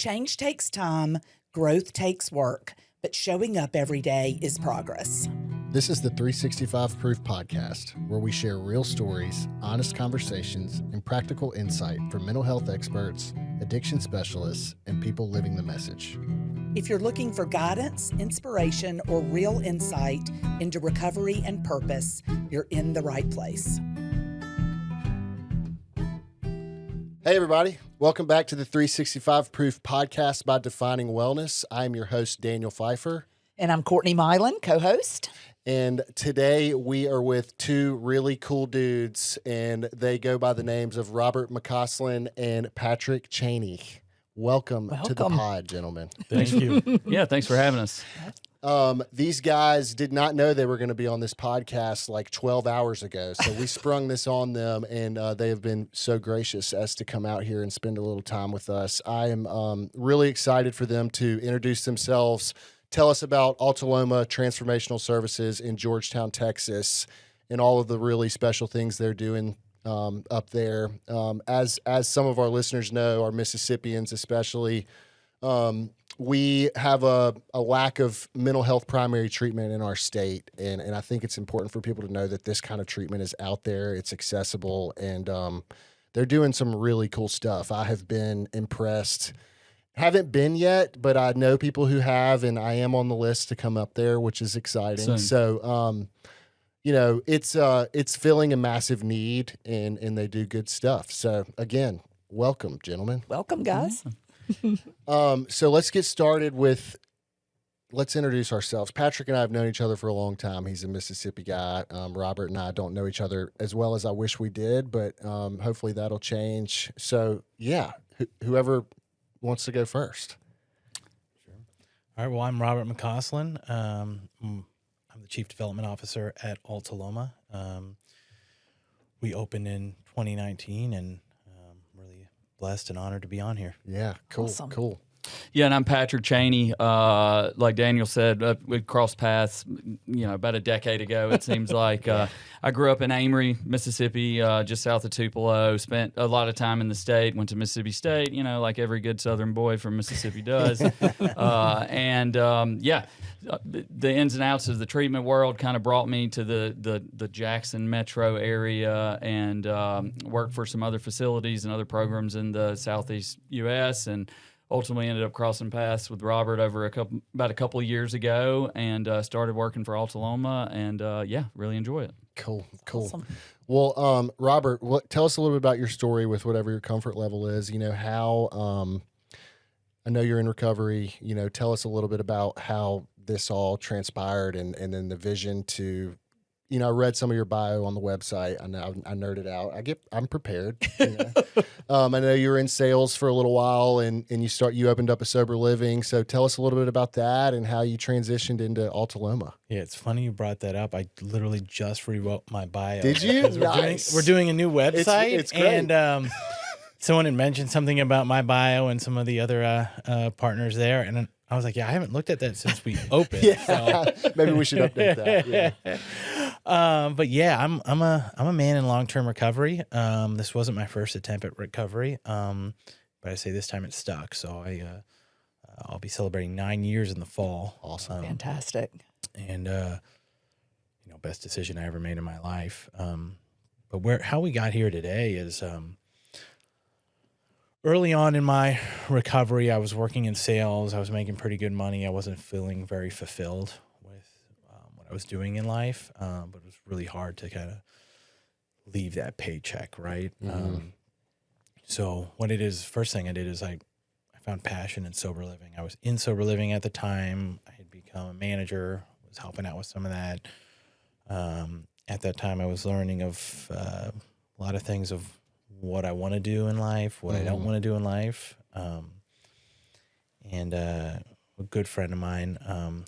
Change takes time, growth takes work, but showing up every day is progress. This is the 365 Proof Podcast, where we share real stories, honest conversations, and practical insight from mental health experts, addiction specialists, and people living the message. If you're looking for guidance, inspiration, or real insight into recovery and purpose, you're in the right place. Hey, everybody. Welcome back to the 365 Proof Podcast by Defining Wellness. I'm your host, Daniel Pfeiffer. And I'm Courtney Milan, co-host. And today we are with two really cool dudes, and they go by the names of Robert McCaslin and Patrick Cheney. Welcome to the pod, gentlemen. Thank you. Yeah, thanks for having us. These guys did not know they were going to be on this podcast like 12 hours ago. So we sprung this on them, and they have been so gracious as to come out here and spend a little time with us. I am really excited for them to introduce themselves, tell us about Alta Loma Transformational Services in Georgetown, Texas, and all of the really special things they're doing up there. As some of our listeners know, our Mississippians especially, we have a lack of mental health primary treatment in our state, and I think it's important for people to know that this kind of treatment is out there, it's accessible, and they're doing some really cool stuff. I have been impressed. Haven't been yet, but I know people who have, and I am on the list to come up there, which is exciting. Same. So, it's filling a massive need, and they do good stuff. So again, welcome, gentlemen. Welcome, guys. So let's get started let's introduce ourselves. Patrick and I have known each other for a long time. He's a Mississippi guy. Robert and I don't know each other as well as I wish we did, but hopefully that'll change. So yeah, whoever wants to go first. Sure. All right. Well, I'm Robert McCaslin. I'm the Chief Development Officer at Alta Loma. We opened in 2019, and really blessed and honored to be on here. Yeah, cool, Awesome. cool. Yeah, and I'm Patrick Cheney. Like Daniel said, we crossed paths, about a decade ago, it seems like. I grew up in Amory, Mississippi, just south of Tupelo. Spent a lot of time in the state, went to Mississippi State, like every good Southern boy from Mississippi does. The ins and outs of the treatment world kind of brought me to the Jackson metro area, and worked for some other facilities and other programs in the Southeast U.S., and ultimately ended up crossing paths with Robert about a couple of years ago, and started working for Alta Loma, and really enjoy it. Cool. Awesome. Well, Robert, tell us a little bit about your story with whatever your comfort level is. How I know you're in recovery. Tell us a little bit about how this all transpired, and then the vision to. I read some of your bio on the website. I know I nerded out. I'm prepared. I know you were in sales for a little while, and you opened up a sober living. So tell us a little bit about that and how you transitioned into Alta Loma. Yeah, it's funny you brought that up. I literally just rewrote my bio. Did you? Nice. We're doing a new website. It's great. And someone had mentioned something about my bio and some of the other partners there, and I was like, yeah, I haven't looked at that since we opened. Yeah, so. Maybe we should update that. Yeah. But yeah, I'm a man in long-term recovery. This wasn't my first attempt at recovery. But I say this time it stuck. So I'll be celebrating 9 years in the fall. Awesome. Fantastic. And best decision I ever made in my life. But how we got here today is early on in my recovery, I was working in sales. I was making pretty good money. I wasn't feeling very fulfilled with what I was doing in life, but it was really hard to kind of leave that paycheck, right? Mm-hmm. So first thing I did is I found passion in sober living. I was in sober living at the time. I had become a manager, was helping out with some of that. At that time, I was learning of a lot of things of what I want to do in life, what I don't want to do in life. And a good friend of mine,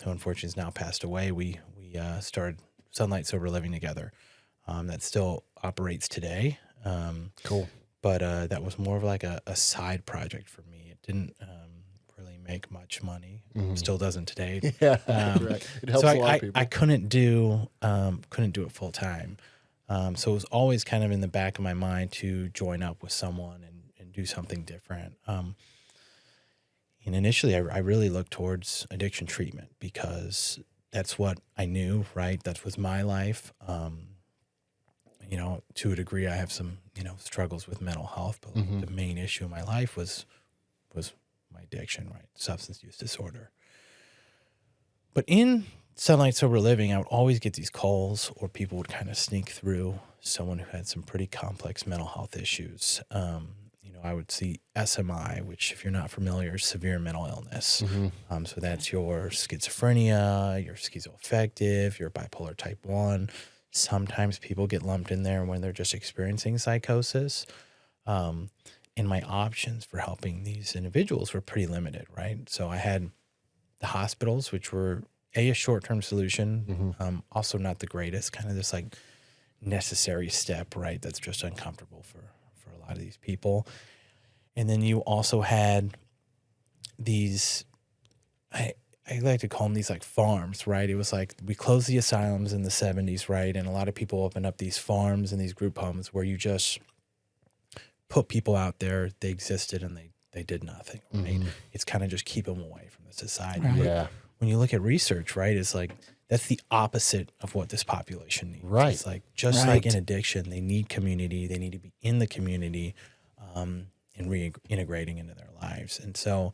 who unfortunately has now passed away, we started Sunlight Sober Living together. That still operates today. Cool. But that was more of like a side project for me. It didn't really make much money. Still doesn't today. Yeah, right. It helps a lot of people. I couldn't do it full time. So it was always kind of in the back of my mind to join up with someone and do something different. And initially, I really looked towards addiction treatment because that's what I knew, right? That was my life. You know, to a degree, I have some, you know, struggles with mental health, but the main issue in my life was my addiction, right? Substance use disorder. But in Sunlight Sober Living, I would always get these calls, or people would kind of sneak through someone who had some pretty complex mental health issues. You know, I would see SMI, which, if you're not familiar, is severe mental illness. So that's your schizophrenia, your schizoaffective, your bipolar type 1. Sometimes people get lumped in there when they're just experiencing psychosis. And my options for helping these individuals were pretty limited, right? So I had the hospitals, which were a short-term solution, also not the greatest, kind of this like necessary step, right? That's just uncomfortable for a lot of these people. And then you also had these, I like to call them these like farms, right? It was like we closed the asylums in the 70s, right? And a lot of people opened up these farms and these group homes where you just put people out there, they existed and they did nothing, right? It's kind of just keep them away from the society. Right. Yeah. When you look at research, right, it's like that's the opposite of what this population needs. Right. It's like just like in addiction, they need community. They need to be in the community and reintegrating into their lives. And so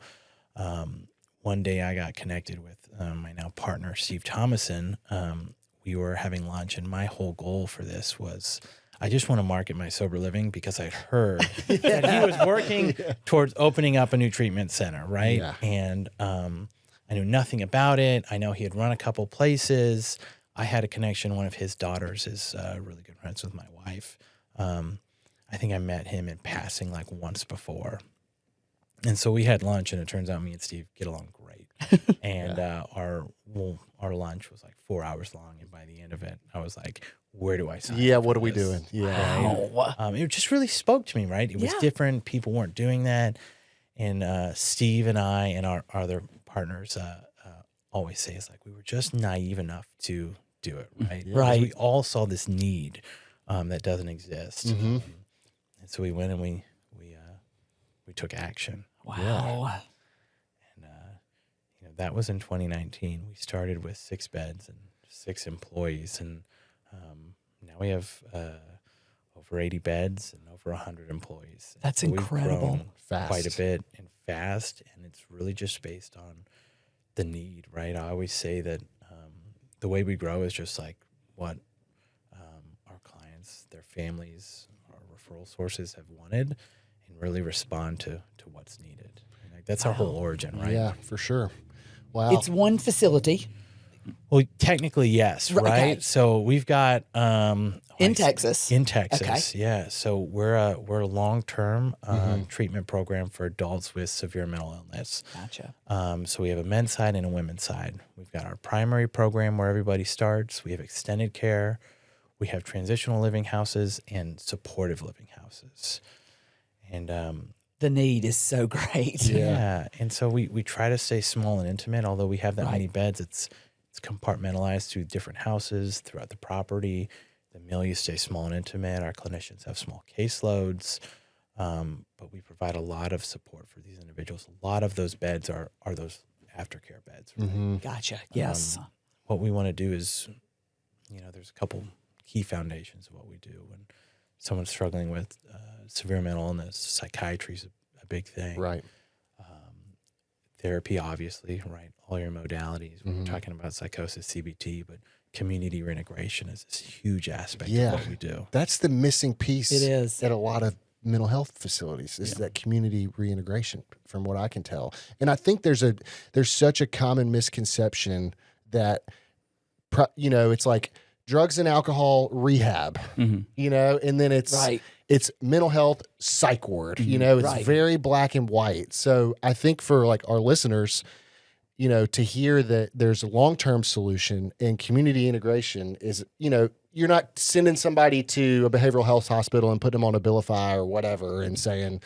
one day I got connected with my now partner, Steve Thomason. We were having lunch, and my whole goal for this was I just want to market my sober living because I heard that he was working towards opening up a new treatment center, right? Yeah. And I knew nothing about it. I know he had run a couple places. I had a connection. One of his daughters is really good friends with my wife. I think I met him in passing like once before. And so we had lunch, and it turns out me and Steve get along great. And our lunch was like 4 hours long. And by the end of it, I was like, where do I sign up Yeah, for what are we this? doing? Yeah. Wow. It just really spoke to me, right? It was different. People weren't doing that. And Steve and I and our other partners always say it's like we were just naive enough to do it, right? Because we all saw this need that doesn't exist. And so we went and we took action. Wow. And you know, that was in 2019. We started with 6 beds and 6 employees, and now we have over 80 beds and over 100 employees. That's so incredible. We've grown Fast. quite a bit and fast, and it's really just based on the need, right? I always say that the way we grow is just like what our clients, their families, our referral sources have wanted, and really respond to what's needed. And like, that's our whole origin, right? Yeah, for sure. Wow. It's one facility Well, technically, yes, right? Okay. So we've got in Texas. In Texas, Okay. yeah. So we're a long-term treatment program for adults with severe mental illness. Gotcha. So we have a men's side and a women's side. We've got our primary program where everybody starts. We have extended care. We have transitional living houses and supportive living houses. And The need is so great. yeah. And so we try to stay small and intimate. Although we have that many beds, it's compartmentalized through different houses throughout the property. The milieu stays small and intimate. Our clinicians have small caseloads, but we provide a lot of support for these individuals. A lot of those beds are those aftercare beds. Right? Gotcha. Yes. What we want to do is, you know, there's a couple key foundations of what we do. When someone's struggling with severe mental illness, psychiatry is a big thing. Right. Therapy, obviously, right? All your modalities. We're talking about psychosis, CBT, but community reintegration is this huge aspect of what we do. That's the missing piece. It is. At a lot of mental health facilities is that community reintegration, from what I can tell. And I think there's such a common misconception that, you know, it's like drugs and alcohol rehab, you know, and then it's mental health psych ward, you know, it's very black and white. So I think for like our listeners, you know, to hear that there's a long-term solution and community integration is, you know, you're not sending somebody to a behavioral health hospital and putting them on a Abilify or whatever and saying,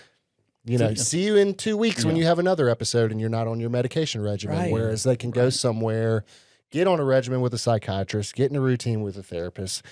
you know, see you in 2 weeks when you have another episode and you're not on your medication regimen. Right. Whereas they can go somewhere, get on a regimen with a psychiatrist, get in a routine with a therapist,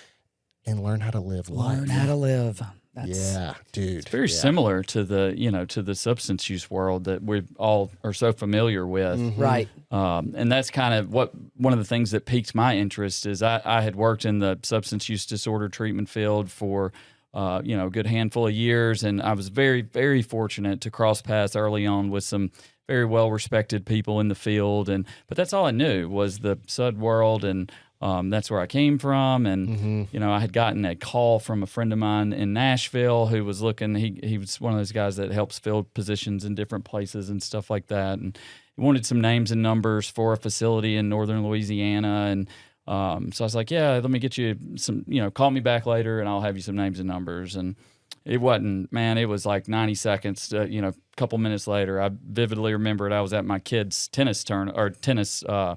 and learn how to live life. Learn how to live. Yeah, dude. It's very yeah. similar to the substance use world that we all are so familiar with. Mm-hmm. Right. And that's kind of one of the things that piqued my interest is I had worked in the substance use disorder treatment field for a good handful of years, and I was very, very fortunate to cross paths early on with some very well respected people in the field, but that's all I knew was the SUD world, and that's where I came from. And I had gotten a call from a friend of mine in Nashville who was looking. He was one of those guys that helps fill positions in different places and stuff like that, and he wanted some names and numbers for a facility in northern Louisiana. And so I was like, yeah, let me get you some, call me back later and I'll have you some names and numbers. And it wasn't, man, it was like 90 seconds, a couple minutes later. I vividly remembered I was at my kid's tennis summer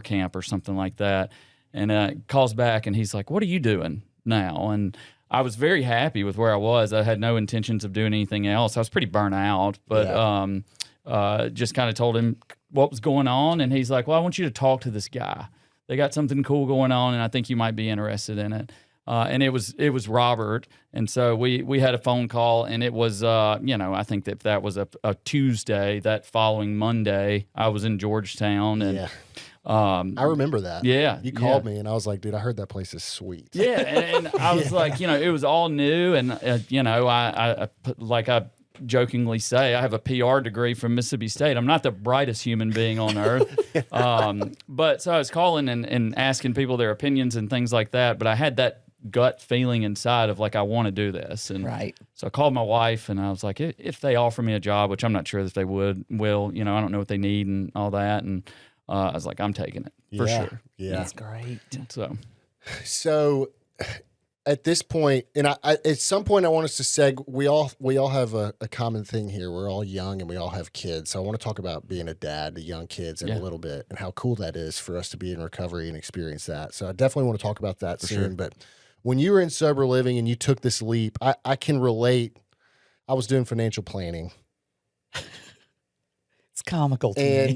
camp or something like that. And calls back and he's like, what are you doing now? And I was very happy with where I was. I had no intentions of doing anything else. I was pretty burnt out, but just kind of told him what was going on. And he's like, well, I want you to talk to this guy. They got something cool going on, and I think you might be interested in it. And it was Robert. And so we had a phone call, and it was, I think that was a Tuesday. That following Monday, I was in Georgetown. And I remember that. Yeah. You called me, and I was like, dude, I heard that place is sweet. Yeah. And I was like, it was all new. And, I jokingly say I have a PR degree from Mississippi State. I'm not the brightest human being on earth. But so I was calling and asking people their opinions and things like that. But I had that gut feeling inside of like, I want to do this. And so I called my wife and I was like, if they offer me a job, which I'm not sure that they will, I don't know what they need and all that. And I was like, I'm taking it for sure. Yeah. That's great. So at this point, and I at some point I want us to seg. We all have a common thing here. We're all young and we all have kids. So I want to talk about being a dad to young kids in a little bit and how cool that is for us to be in recovery and experience that. So I definitely want to talk about that soon. Sure. But when you were in sober living and you took this leap, I can relate. I was doing financial planning. It's comical to me.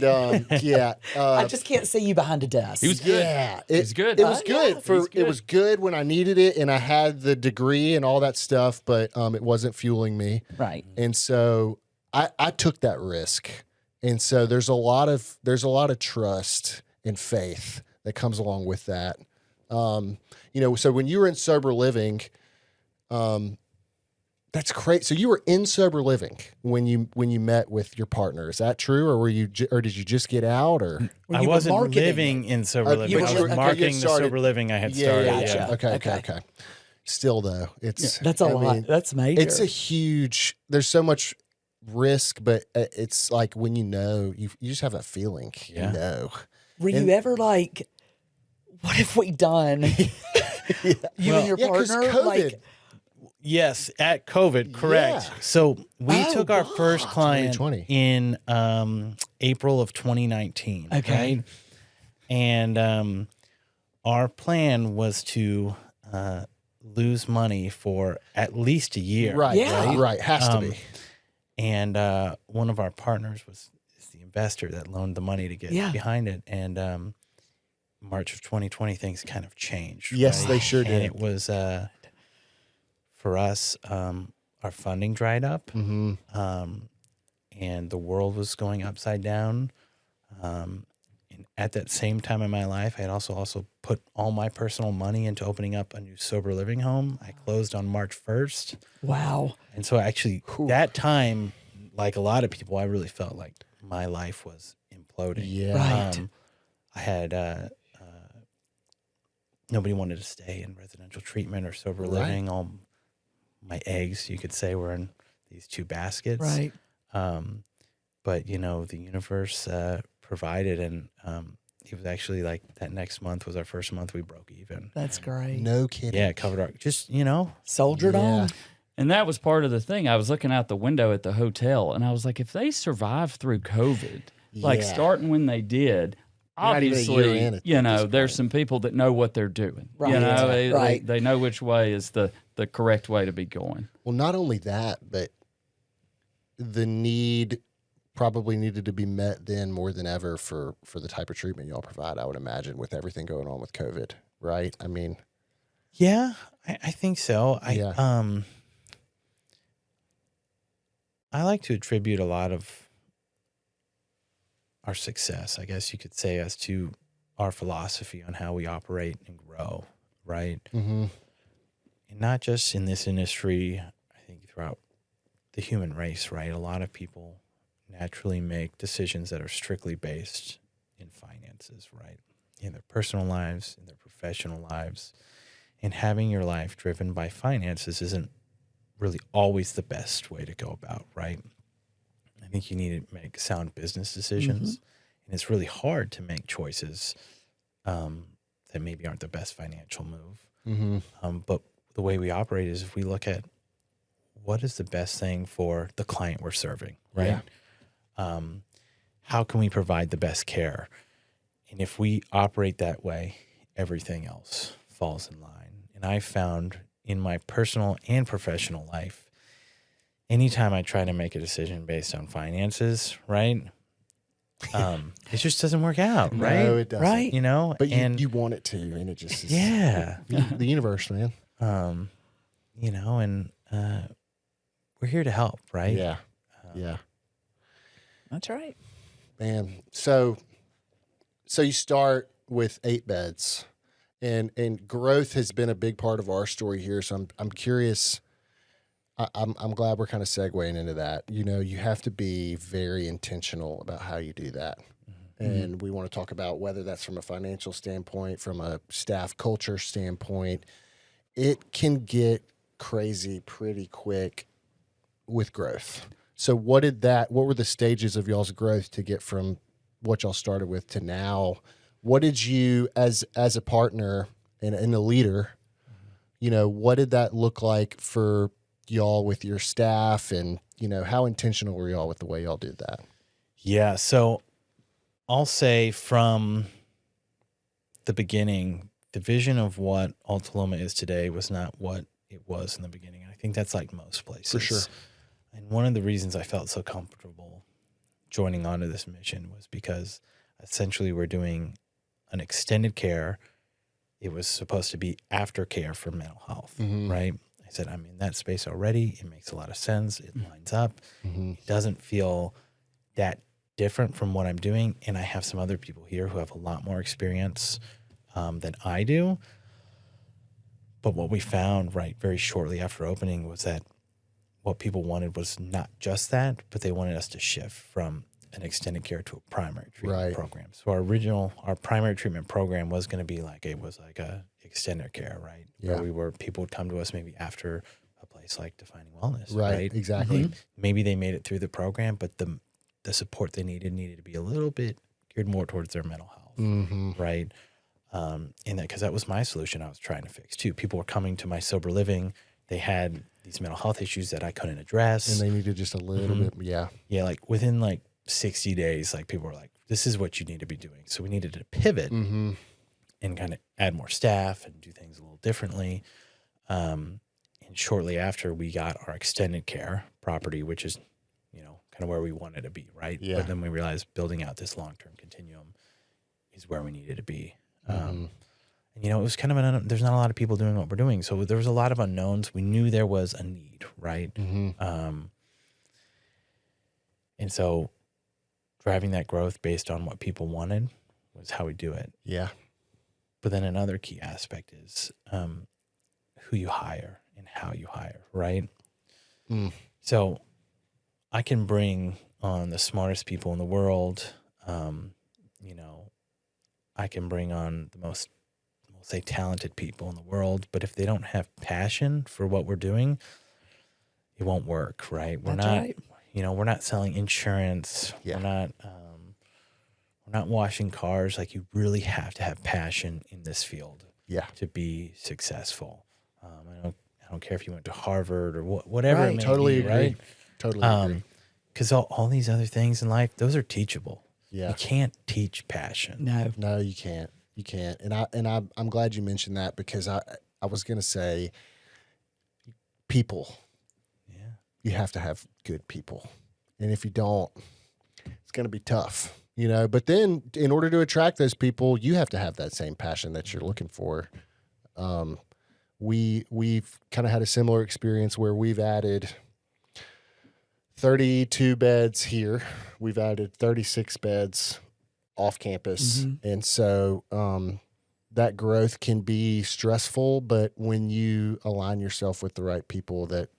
I just can't see you behind a desk. It was good. Yeah, it was good. It was good it was good when I needed it, and I had the degree and all that stuff, but it wasn't fueling me. Right. And so I took that risk, and so there's a lot of trust and faith that comes along with that. So when you were in sober living, that's great. So you were in sober living when you met with your partner. Is that true, or did you just get out? Or I wasn't living in sober living. I was marketing the sober living I had started. Yeah. Okay. Still though, it's that's a lot. That's major. It's a huge. There's so much risk, but it's like when you just have that feeling. Yeah. You know. Were you ever like, what have we done? You and your partner, COVID. like. Yes, at COVID, correct. Yeah. So we took our first client 2020. in April of 2019. Okay. Right? And our plan was to lose money for at least a year. Right. Yeah. Right. Has to be. And one of our partners is the investor that loaned the money to get behind it. And March of 2020, things kind of changed. Yes, right? they sure did. And it was... for us, our funding dried up, and the world was going upside down. And at that same time in my life, I had also put all my personal money into opening up a new sober living home. I closed on March 1st. Wow. And so actually that time, like a lot of people, I really felt like my life was imploding. Yeah. Right. I had... nobody wanted to stay in residential treatment or sober living. All my eggs, you could say, were in these two baskets. Right. But, the universe provided, and it was actually like that next month was our first month we broke even. That's great. No kidding. Yeah, it covered our, just, Soldiered on. And that was part of the thing. I was looking out the window at the hotel, and I was like, if they survived through COVID, like starting when they did, obviously, there's some people that know what they're doing. Right. They know which way is the correct way to be going. Well, not only that, but the need probably needed to be met then more than ever for the type of treatment y'all provide, I would imagine, with everything going on with COVID, right? I mean... Yeah, I think so. Yeah. I like to attribute a lot of our success, I guess you could say, as to our philosophy on how we operate and grow, right? Mm-hmm. And not just in this industry, I think throughout the human race, right? A lot of people naturally make decisions that are strictly based in finances, right? In their personal lives, in their professional lives. And having your life driven by finances isn't really always the best way to go about, right? I think you need to make sound business decisions. And it's really hard to make choices that maybe aren't the best financial move. Mm-hmm. But the way we operate is if we look at what is the best thing for the client we're serving, right? How can we provide the best care? And if we operate that way, everything else falls in line. And I found in my personal and professional life, anytime I try to make a decision based on finances, right? It just doesn't work out, right? No, it doesn't. Right? You know, But and you want it to, and it just is. yeah, The universe, man. you know, and we're here to help, right? Yeah. Yeah. That's right. Man. So you start with 8 beds, and growth has been a big part of our story here. So I'm curious. I'm glad we're kind of segueing into that. You know, you have to be very intentional about how you do that. And we want to talk about whether that's from a financial standpoint, from a staff culture standpoint. It can get crazy pretty quick with growth. So what were the stages of y'all's growth to get from what y'all started with to now? What did you, as a partner and a leader, you know, what did that look like for y'all with your staff, and, you know, how intentional were y'all with the way y'all did that? Yeah. So I'll say from the beginning, the vision of what Alta Loma is today was not what it was in the beginning. I think that's like most places. For sure. And one of the reasons I felt so comfortable joining onto this mission was because essentially we're doing an extended care. It was supposed to be aftercare for mental health, right? I said, I'm in that space already. It makes a lot of sense. It lines up. It doesn't feel that different from what I'm doing. And I have some other people here who have a lot more experience than I do. But what we found very shortly after opening was that what people wanted was not just that, but they wanted us to shift from an extended care to a primary treatment program. So our primary treatment program was going to be like a extended care, right? Yeah. Where people would come to us maybe after a place like Defining Wellness, Right. right? Exactly. Maybe they made it through the program, but the support they needed to be a little bit geared more towards their mental health, right? And because that was my solution I was trying to fix too. People were coming to my sober living. They had these mental health issues that I couldn't address. And they needed just a little bit. Yeah. Yeah. Like within 60 days, people were like, this is what you need to be doing. So we needed to pivot and kind of add more staff and do things a little differently. And shortly after, we got our extended care property, which is, kind of where we wanted to be, right? Yeah. But then we realized building out this long-term continuum is where we needed to be. And, it was kind of there's not a lot of people doing what we're doing. So there was a lot of unknowns. We knew there was a need, right? And so driving that growth based on what people wanted was how we do it. Yeah. But then another key aspect is who you hire and how you hire, right? So I can bring on the smartest people in the world. I can bring on the most, we'll say, talented people in the world. But if they don't have passion for what we're doing, it won't work, right? We're we're not selling insurance. Yeah. We're not washing cars. Like, you really have to have passion in this field to be successful. I don't care if you went to Harvard or whatever it may Totally be, agree. right? Totally agree. Because all these other things in life, those are teachable. Yeah. You can't teach passion. No. You can't. You can't. And I'm glad you mentioned that, because I was going to say people. Yeah. You have to have good people. And if you don't, it's going to be tough, But then in order to attract those people, you have to have that same passion that you're looking for. we've kind of had a similar experience where we've added 32 beds here. We've added 36 beds off campus. And so that growth can be stressful, but when you align yourself with the right people that,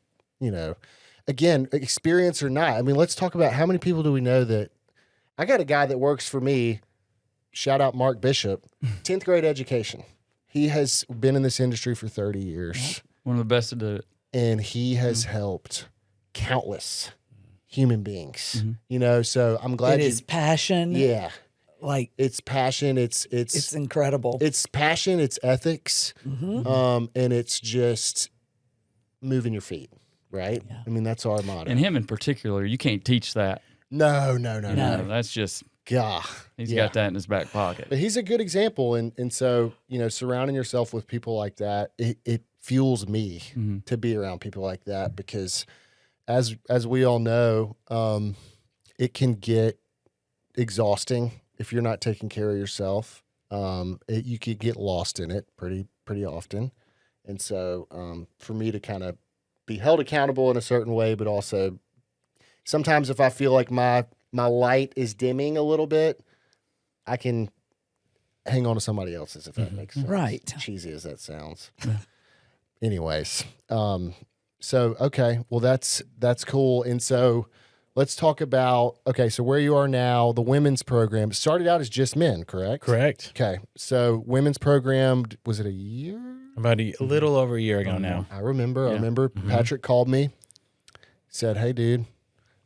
you know, again, experience or not, I mean, let's talk about how many people do we know that I got a guy that works for me, shout out Mark Bishop, 10th grade education. He has been in this industry for 30 years. One of the best to do it. And he has helped countless human beings, you know, so I'm glad It is passion. Yeah. Like It's passion. It's incredible. It's passion. It's ethics. And it's just moving your feet, right? Yeah. I mean, that's our motto. And him in particular, you can't teach that. No. That's just, God. he's got that in his back pocket. But he's a good example. And so, you know, surrounding yourself with people like that, it fuels me to be around people like that because as we all know, it can get exhausting if you're not taking care of yourself. You could get lost in it pretty often. And so for me to kind of be held accountable in a certain way, but also sometimes if I feel like my light is dimming a little bit, I can hang on to somebody else's, if that makes sense. Right. Cheesy as that sounds. Anyways, so okay, well that's cool. And so let's talk about, okay, so where you are now, the women's program started out as just men, correct? Correct. Okay, so women's program, was it a year? About a little over a year ago now. I remember Patrick called me, said, hey dude,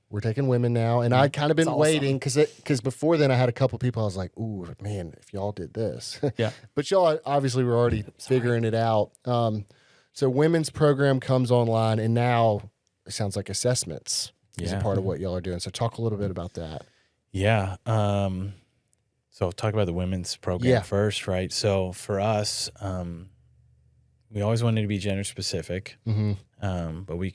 we're taking women now. And I'd kind of been awesome. waiting because before then I had a couple people, I was like, ooh, man, if y'all did this. Yeah. But y'all obviously were already figuring it out. So women's program comes online and now it sounds like assessments is a part of what y'all are doing. So talk a little bit about that. Yeah. So talk about the women's program first, right? So for us, we always wanted to be gender specific, but we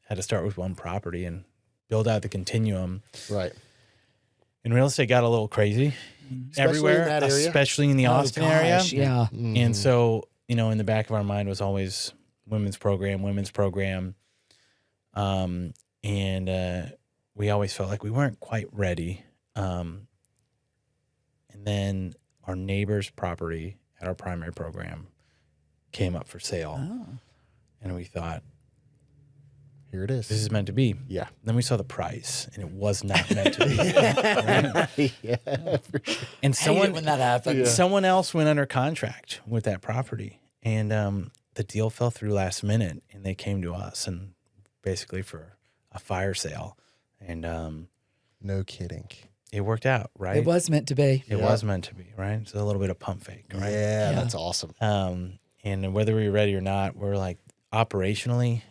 had to start with one property and build out the continuum. Right. And real estate got a little crazy everywhere, in that area? Especially in the Austin area. Yeah. And so, you know, in the back of our mind was always women's program. And we always felt like we weren't quite ready. And then our neighbor's property at our primary program came up for sale. And we thought, Here it is. this is meant to be. Yeah. Then we saw the price, and it was not meant to be. Yeah. For sure. And Hate it when that happens. someone else went under contract with that property, and the deal fell through last minute, and they came to us and basically for a fire sale, and No kidding. it worked out, right? It was meant to be. It was meant to be, right? It's a little bit of pump fake, right? Yeah, that's awesome. And whether we were ready or not, we're like, operationally,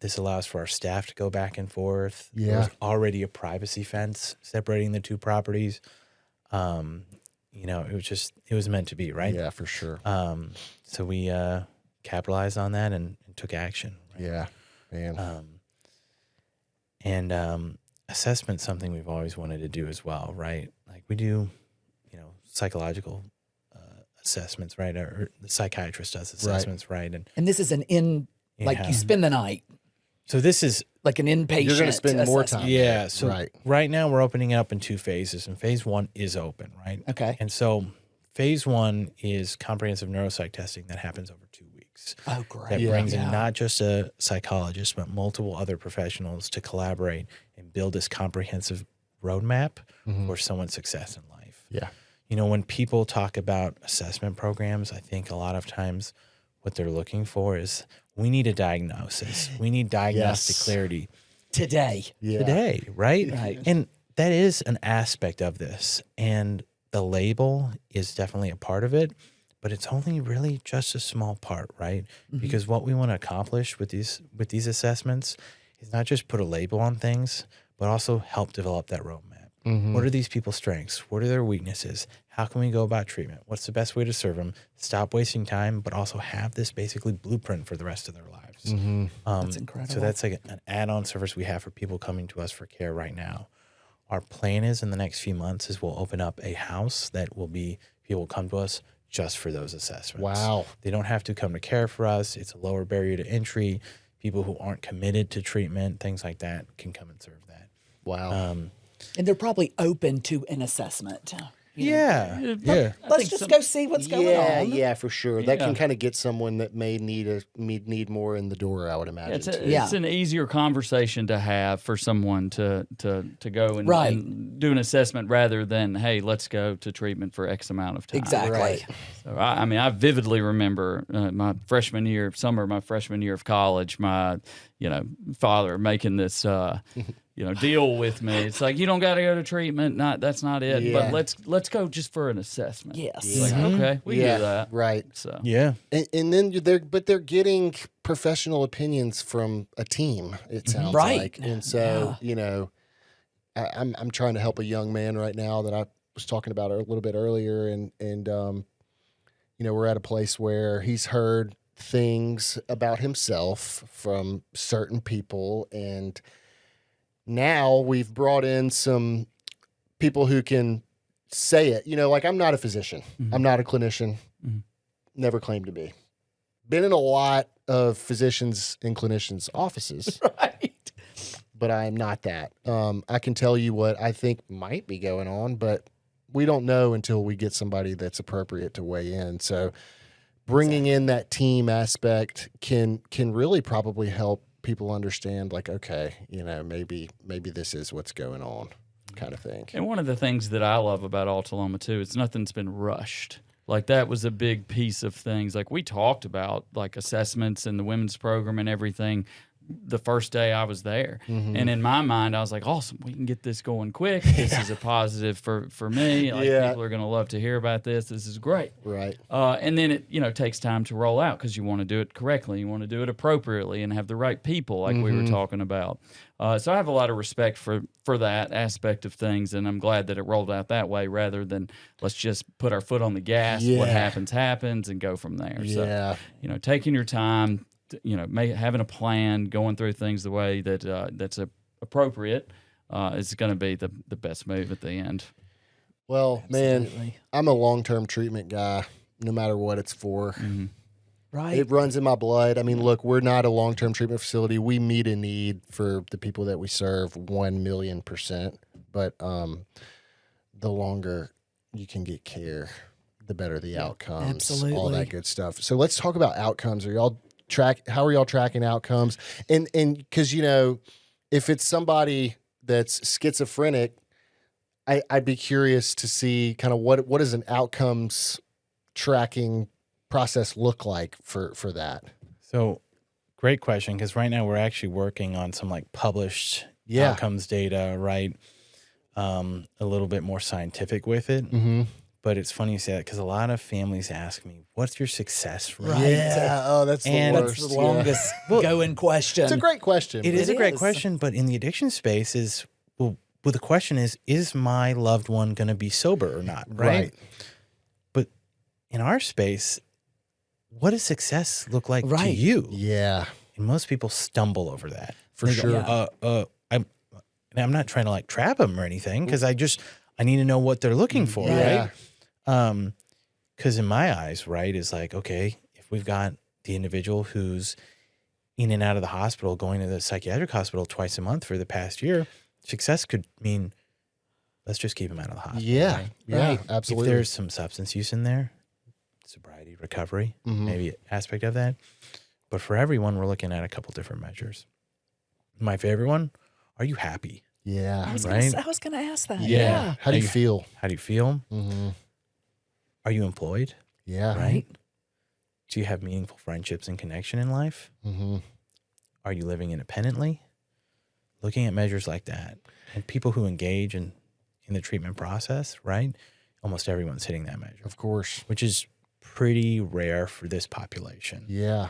this allows for our staff to go back and forth. Yeah. There's already a privacy fence separating the two properties. You know, it was meant to be, right? Yeah, for sure. So we capitalized on that and took action. Right? Yeah, man. And assessment's something we've always wanted to do as well, right? Like we do, you know, psychological assessments, right? Or the psychiatrist does assessments, right? And this is like you spend the night, So this is like an inpatient. You're going to spend more assessment. time. yeah. So Right. right now we're opening it up in 2 phases, and phase 1 is open, right? Okay. And so phase 1 is comprehensive neuropsych testing that happens over 2 weeks. Oh, great. That Yeah. brings in Yeah. not just a psychologist, but multiple other professionals to collaborate and build this comprehensive roadmap for someone's success in life. Yeah. You know, when people talk about assessment programs, I think a lot of times what they're looking for is we need a diagnosis. We need diagnostic Yes. clarity Today. Yeah. today, right? Right. And that is an aspect of this. And the label is definitely a part of it, but it's only really just a small part, right? Because what we want to accomplish with these assessments is not just put a label on things, but also help develop that roadmap. What are these people's strengths? What are their weaknesses? How can we go about treatment? What's the best way to serve them? Stop wasting time, but also have this basically blueprint for the rest of their lives. That's incredible. So that's like an add-on service we have for people coming to us for care right now. Our plan is in the next few months is we'll open up a house that will be, people will come to us just for those assessments. Wow. They don't have to come to care for us. It's a lower barrier to entry. People who aren't committed to treatment, things like that, can come and serve that. Wow. And they're probably open to an assessment. Yeah. Let's just go see what's going on. Yeah, for sure. That Yeah. can kind of get someone that may need more in the door, I would imagine. It's an easier conversation to have for someone to go and, Right. and do an assessment rather than, hey, let's go to treatment for X amount of time. Exactly. Right. So I vividly remember my freshman year of college, my father making this deal with me. It's like, you don't got to go to treatment. That's not it. Yeah. But let's go just for an assessment. Yes. It's like, okay, we do that. Right. So Yeah. And then they're getting professional opinions from a team, it sounds Right. like. And so, I'm trying to help a young man right now that I was talking about a little bit earlier. And we're at a place where he's heard things about himself from certain people. And now we've brought in some people who can say it. Like, I'm not a physician. I'm not a clinician. Never claimed to be. Been in a lot of physicians and clinicians' offices, Right. but I am not that. I can tell you what I think might be going on, but we don't know until we get somebody that's appropriate to weigh in. So bringing in that team aspect can really probably help people understand, like, okay, maybe this is what's going on, kind of thing. And one of the things that I love about Alta Loma too, it's nothing's been rushed. Like, that was a big piece of things. Like, we talked about like assessments and the women's program and everything the first day I was there. And in my mind, I was like, awesome, we can get this going quick. This is a positive for me. Like, people are going to love to hear about this. This is great. Right. And then it takes time to roll out because you want to do it correctly. You want to do it appropriately and have the right people, like we were talking about. So I have a lot of respect for that aspect of things, and I'm glad that it rolled out that way rather than let's just put our foot on the gas. Yeah. What happens, and go from there. Yeah. So, taking your time, having a plan, going through things the way that's appropriate is going to be the best move at the end. Well, man, Absolutely. I'm a long-term treatment guy, no matter what it's for. Right. It runs in my blood. I mean, look, we're not a long-term treatment facility. We meet a need for the people that we serve 1,000,000%. But the longer you can get care, the better the outcomes. Absolutely. All that good stuff. So let's talk about outcomes. How are y'all tracking outcomes? And because, if it's somebody that's schizophrenic, I'd be curious to see kind of what does an outcomes tracking process look like for that? So great question, because right now we're actually working on some like published outcomes data, right? A little bit more scientific with it. But it's funny you say that because a lot of families ask me, what's your success rate? Right. Yeah. Oh, that's the And worst. That's the longest Well, going question. It's a great question. It is a great is. question, but in the addiction space well, the question is my loved one going to be sober or not, right? Right. But in our space, what does success look like to Right. you? Yeah, And most people stumble over that. for They go, sure. I'm not trying to like trap them or anything because I need to know what they're looking for, Yeah. right? Because in my eyes, right, is like, okay, if we've got the individual who's in and out of the hospital, going to the psychiatric hospital twice a month for the past year, success could mean let's just keep him out of the hospital. Yeah. right? Yeah. Right. Absolutely. If there's some substance use in there, sobriety, recovery, maybe aspect of that. But for everyone, we're looking at a couple different measures. My favorite one, are you happy? Yeah. I was Right? going to ask that. Yeah. How do you feel? How do you feel? Mm-hmm. Are you employed? Yeah. Right. Do you have meaningful friendships and connection in life? Mm-hmm. Are you living independently? Looking at measures like that. And people who engage in the treatment process, right? Almost everyone's hitting that measure, Of course. which is pretty rare for this population. Yeah.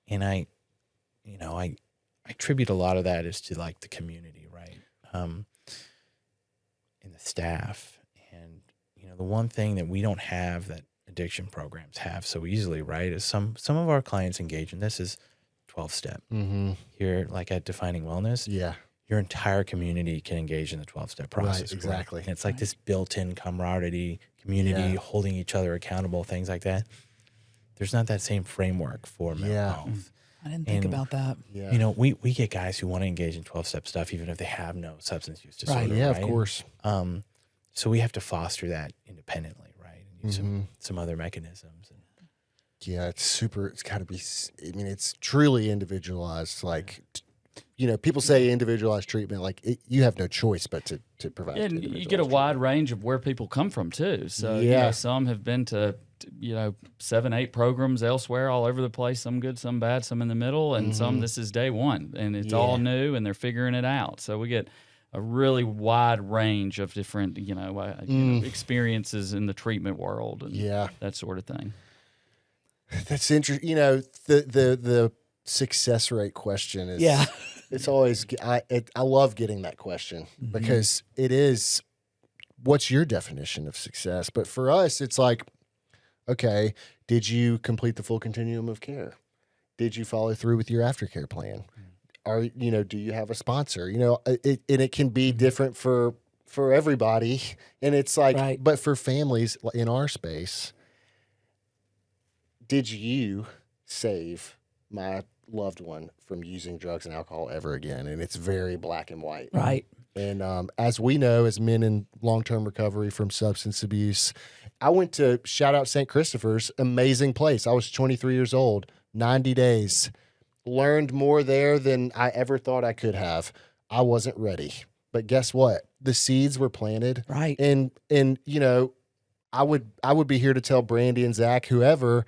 And I attribute a lot of that is to like the community, right? And the staff. And, the one thing that we don't have that addiction programs have so easily, right, is some of our clients engage in this is 12-step. Mm-hmm. Here, like at Defining Wellness, Yeah. your entire community can engage in the 12-step process. exactly. And it's like this built-in camaraderie, community, holding each other accountable, things like that. There's not that same framework for mental health. I didn't think about that. Yeah. You know, we get guys who want to engage in 12-step stuff, even if they have no substance use disorder. Right. Yeah, right? of course. So we have to foster that independently, right? And use some other mechanisms. Yeah, it's got to be, I mean, it's truly individualized. Like, people say individualized treatment, like you have no choice but to provide. And you get a wide range of where people come from too. So some have been to 7-8 programs elsewhere all over the place, some good, some bad, some in the middle, and some this is day one and it's all new and they're figuring it out. So we get a really wide range of different experiences in the treatment world and that sort of thing. That's interesting. The success rate question is it's always I love getting that question because it is, what's your definition of success? But for us, it's like, okay, did you complete the full continuum of care? Did you follow through with your aftercare plan? Do you have a sponsor? It can be different for everybody. And it's like, but for families in our space, did you save my loved one from using drugs and alcohol ever again? And it's very black and white. Right. And as we know, as men in long-term recovery from substance abuse, I went to, shout out St. Christopher's, amazing place. I was 23 years old, 90 days, learned more there than I ever thought I could have. I wasn't ready. But guess what? The seeds were planted. Right. And I would be here to tell Brandy and Zach, whoever,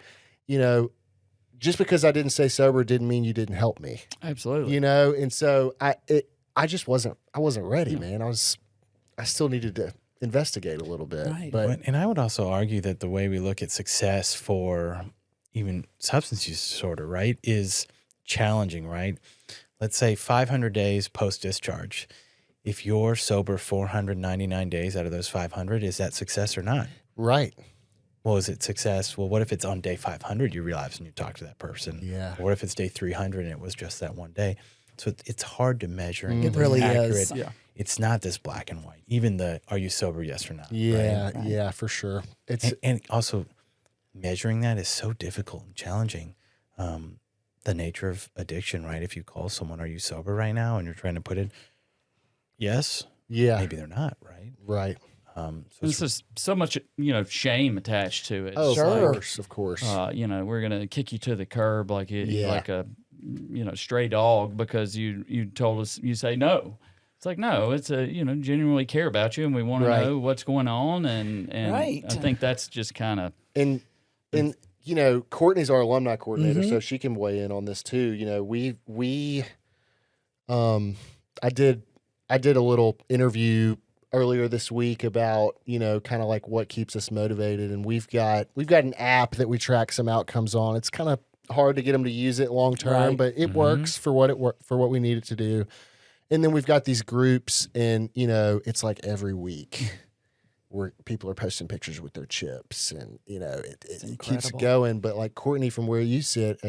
just because I didn't stay sober didn't mean you didn't help me. Absolutely. And so I just wasn't ready, man. I still needed to investigate a little bit. Right. And I would also argue that the way we look at success for even substance use disorder, right, is challenging, right? Let's say 500 days post-discharge. If you're sober 499 days out of those 500, is that success or not? Right. Well, is it success? Well, what if it's on day 500 you relapse and you talk to that person? Yeah. Or what if it's day 300 and it was just that one day? So it's hard to measure. And It really accurate. is. Yeah. It's not this black and white. Even the are you sober, yes or no? Yeah, right? yeah, for sure. And also measuring that is so difficult and challenging. The nature of addiction, right? If you call someone, are you sober right now? And you're trying to put it, yes. Yeah. Maybe they're not, right? Right. So This is so much, shame attached to it. Oh, Sure. of course. We're gonna kick you to the curb like a, stray dog because you told us, you say no. It's like, no, it's genuinely care about you and we want to know what's going on. And Right. I think that's just kind of. And Courtney's our alumni coordinator, so she can weigh in on this too. I did a little interview earlier this week about, kind of like what keeps us motivated. And we've got an app that we track some outcomes on. It's kind of hard to get them to use it long term, but it works for what we need it to do. And then we've got these groups and, it's like every week where people are posting pictures with their chips and, it keeps going. But like Courtney, from where you sit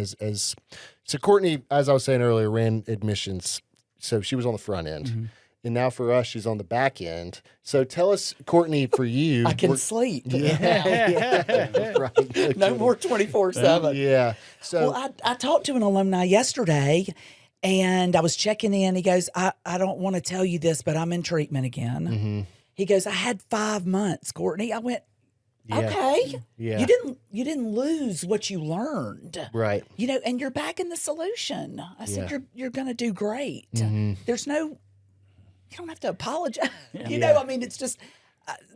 so Courtney, as I was saying earlier, ran admissions. So she was on the front end. And now for us, she's on the back end. So tell us, Courtney, for you. I can sleep. Yeah. Right. No more 24/7. Yeah. So I talked to an alumni yesterday and I was checking in. He goes, I don't want to tell you this, but I'm in treatment again. He goes, I had 5 months, Courtney. I went, okay. Yeah. You didn't lose what you learned. Right. And you're back in the solution. I said, you're going to do great. There's no, you don't have to apologize. It's just,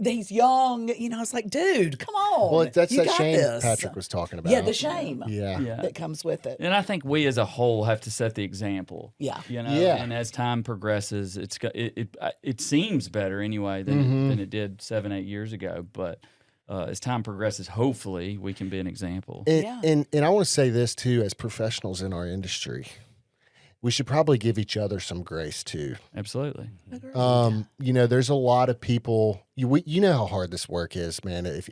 he's young. I was like, dude, come on. Well, that's you that got shame this. Patrick was talking about. Yeah, the shame Yeah. that comes with it. And I think we as a whole have to set the example. Yeah. Yeah. And as time progresses, it seems better anyway than it did 7-8 years ago. But as time progresses, hopefully we can be an example. And I want to say this too, as professionals in our industry, we should probably give each other some grace too. Absolutely. There's a lot of people. You know how hard this work is, man. If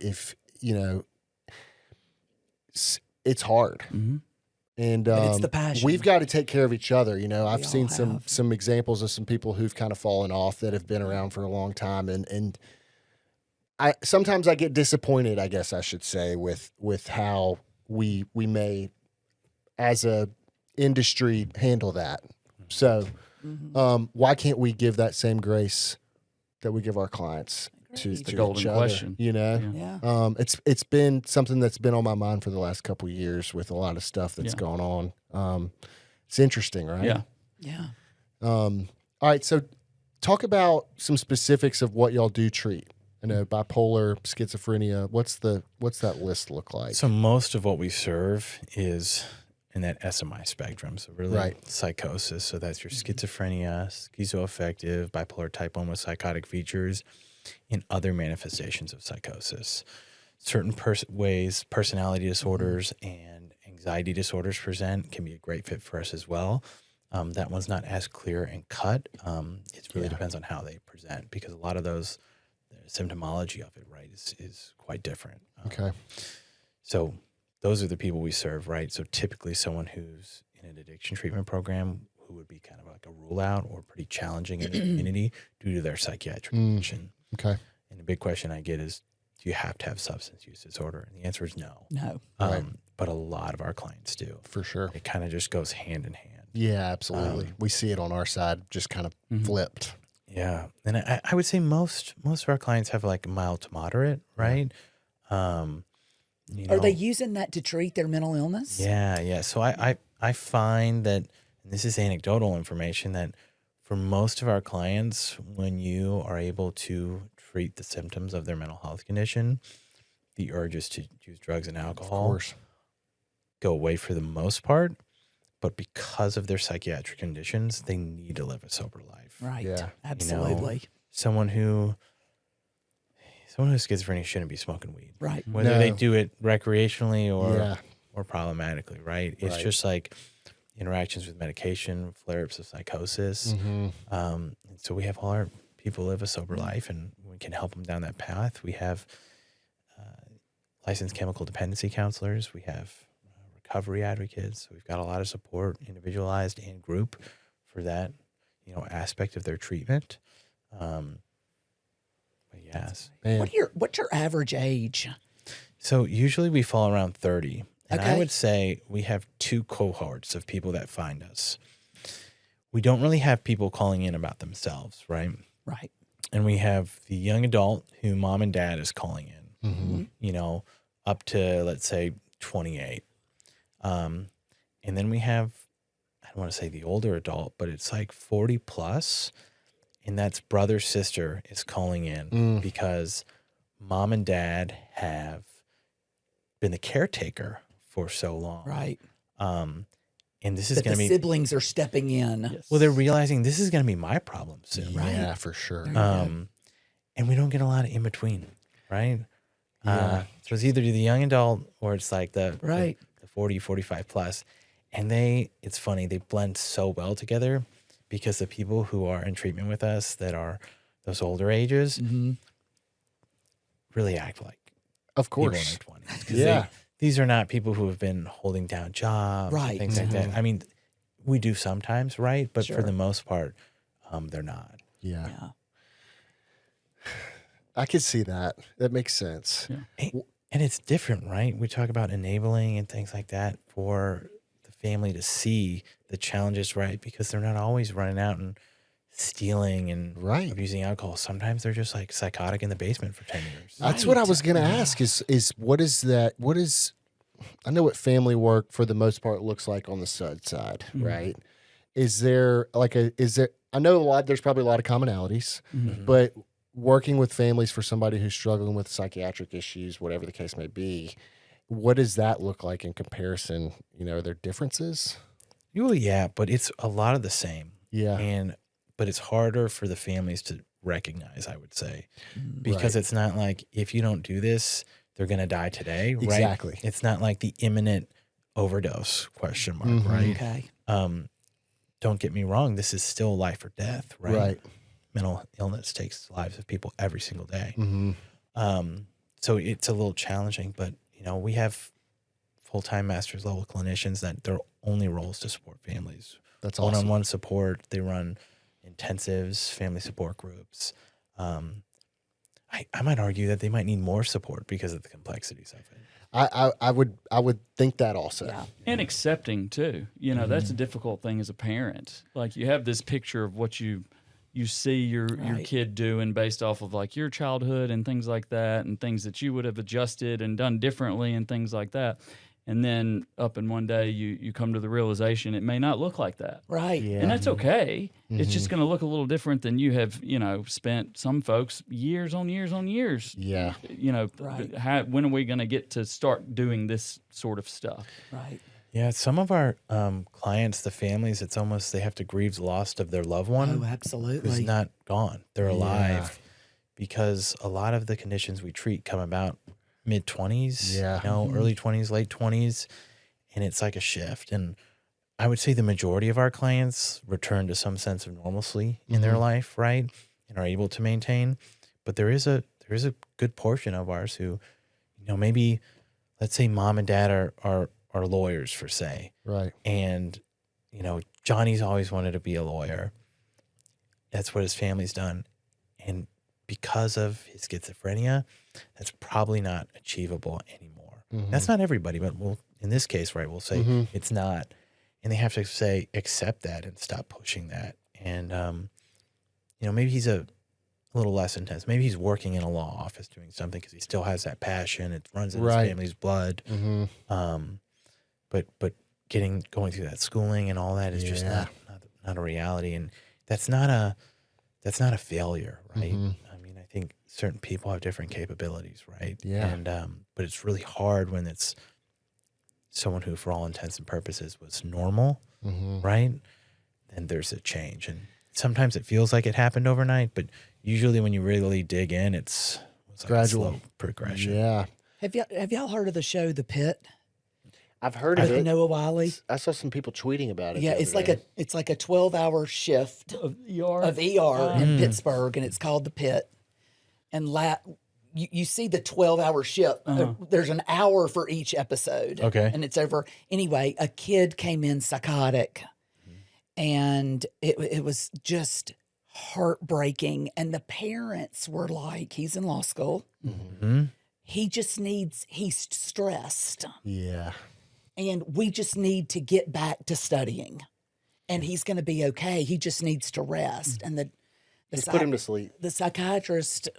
it's hard. And But it's the passion. we've got to take care of each other. You know, I've We seen all have. some examples of some people who've kind of fallen off that have been around for a long time, and I sometimes I get disappointed, I guess I should say, with how we may as a industry handle that. So why can't we give that same grace that we give our clients to the each golden other, question. you know? Yeah. It's been something that's been on my mind for the last couple of years with a lot of stuff that's Yeah. gone on. It's interesting, right? Yeah. Yeah. All right. So talk about some specifics of what y'all do treat. I know bipolar, schizophrenia. What's that list look like? So most of what we serve is in that SMI spectrum. So really Right. psychosis. So that's your schizophrenia, schizoaffective, bipolar type 1 with psychotic features, and other manifestations of psychosis. Certain ways personality disorders and anxiety disorders present can be a great fit for us as well. That one's not as clear and cut. It really depends on how they present, because a lot of those, the symptomology of it, right, is quite different. Okay. So those are the people we serve, right? So typically someone who's in an addiction treatment program who would be kind of like a rule out or pretty challenging in the community due to their psychiatric condition. Okay. And the big question I get is, do you have to have substance use disorder? And the answer is no. No. Right. But a lot of our clients do. For sure. It kind of just goes hand in hand. Yeah, absolutely. We see it on our side, just kind of flipped. Yeah. And I would say most of our clients have like mild to moderate, right? You know, Are they using that to treat their mental illness? Yeah. So I find that, and this is anecdotal information, that for most of our clients, when you are able to treat the symptoms of their mental health condition, the urges to use drugs and alcohol Of course. go away for the most part. But because of their psychiatric conditions, they need to live a sober life. Right. Yeah. Absolutely. Someone who has schizophrenia shouldn't be smoking weed. Right. Whether they No. do it recreationally Yeah. or problematically, right? It's Right. just like interactions with medication, flare-ups of psychosis. And so we have all our people live a sober life, and we can help them down that path. We have licensed chemical dependency counselors. We have recovery advocates. So we've got a lot of support, individualized and group, for that, aspect of their treatment. But yes. Man. What's your average age? So usually we fall around 30. And I Okay. would say we have two cohorts of people that find us. We don't really have people calling in about themselves, right? Right. And we have the young adult who mom and dad is calling in, up to, let's say, 28. And then we have, I don't want to say the older adult, but it's like 40 plus. And that's brother, sister is calling in because mom and dad have been the caretaker for so long. Right. And this is That going the to be, siblings are stepping in. Yes. well, they're realizing this is going to be my problem soon. Right. Yeah, for sure. And we don't get a lot of in between, right? Yeah. So it's either the young adult or it's like the 40, 45 plus. And it's funny, they blend so well together because the people who are in treatment with us that are those older ages really act like Of people in course. their 20s. 'Cause Yeah. these are not people who have been holding down jobs, Right. things like that. I mean, we do sometimes, right? But for Sure. the most part, they're not. Yeah. Yeah. I could see that. That makes sense. And it's different, right? We talk about enabling and things like that for the family to see the challenges, right? Because they're not always running out and stealing and Right. abusing alcohol. Sometimes they're just like psychotic in the basement for 10 years. That's what I Right. was going to ask is what is that? What is, I know what family work for the most part looks like on the SUD side, right? Is there I know there's probably a lot of commonalities, but working with families for somebody who's struggling with psychiatric issues, whatever the case may be, what does that look like in comparison? Are there differences? Well, yeah, but it's a lot of the same. Yeah. But it's harder for the families to recognize, I would say, because Right. it's not like if you don't do this, they're going to die today, right? Exactly. It's not like the imminent overdose question mark, right? Okay. Don't get me wrong, this is still life or death, right? Right. Mental illness takes the lives of people every single day. Mm-hmm. So it's a little challenging, but we have full-time master's level clinicians that their only role is to support families. That's awesome. One-on-one support. They run intensives, family support groups. I might argue that they might need more support because of the complexities of it. I would think that also. Yeah. And accepting too. You know, that's a difficult thing as a parent. Like you have this picture of what you see your kid doing based off of like your childhood and things like that, and things that you would have adjusted and done differently and things like that. And then up in one day you come to the realization it may not look like that. Right. Yeah. And that's okay. It's just going to look a little different than you have, spent some folks years on years on years. Yeah. Right. When are we going to get to start doing this sort of stuff? Right. Yeah, some of our clients, the families, it's almost they have to grieve the loss of their loved one. Oh, Who's absolutely. not gone. They're alive because a lot of the conditions we treat come about mid-20s, early 20s, late 20s, and it's like a shift. And I would say the majority of our clients return to some sense of normalcy in their life, right, and are able to maintain. But there is a good portion of ours who, maybe, let's say mom and dad are lawyers for say, Right. and Johnny's always wanted to be a lawyer. That's what his family's done, and because of his schizophrenia, that's probably not achievable anymore. That's not everybody, but in this case, right, we'll say it's not. And they have to accept that and stop pushing that. And, maybe he's a little less intense. Maybe he's working in a law office doing something because he still has that passion. It runs in his family's blood. But going through that schooling and all that is just not a reality. And that's not a failure, right? I mean, I think certain people have different capabilities, right? Yeah. And but it's really hard when it's someone who, for all intents and purposes, was normal, right? Then there's a change, and sometimes it feels like it happened overnight, but usually when you really dig in, it's like gradual a slow progression. Yeah. Have y'all heard of the show The Pit I've heard of with it. Noah Wiley? I saw some people tweeting about it. Yeah, the it's other like day. it's like a 12-hour shift Of ER? of ER in Pittsburgh, and it's called The Pit. And you see the 12-hour shift. There's an hour for each episode. Okay. And it's over. Anyway, a kid came in psychotic, and it was just heartbreaking. And the parents were like, he's in law school. He's stressed. Yeah. And we just need to get back to studying. And he's going to be okay. He just needs to rest. And Just put him to sleep. the psychiatrist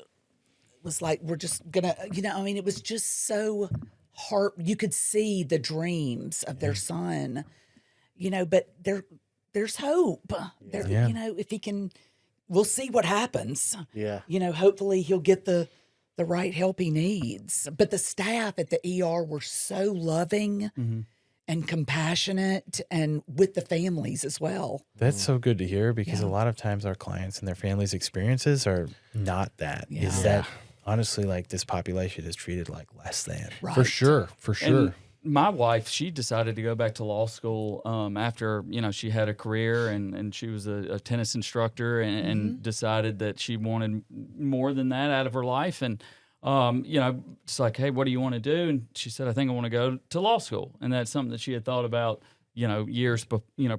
was like, we're just going to, it was just so you could see the dreams of their son, but there's hope. If he can, we'll see what happens. Yeah. Hopefully he'll get the right help he needs. But the staff at the ER were so loving and compassionate, and with the families as well. That's so good to hear, because a lot of times our clients and their families' experiences are not that. Yeah. Is that honestly, like, this population is treated like less than. Right. For sure. For sure. And my wife, she decided to go back to law school after, she had a career and she was a tennis instructor and decided that she wanted more than that out of her life. And, it's like, hey, what do you want to do? And she said, I think I want to go to law school. And that's something that she had thought about, years,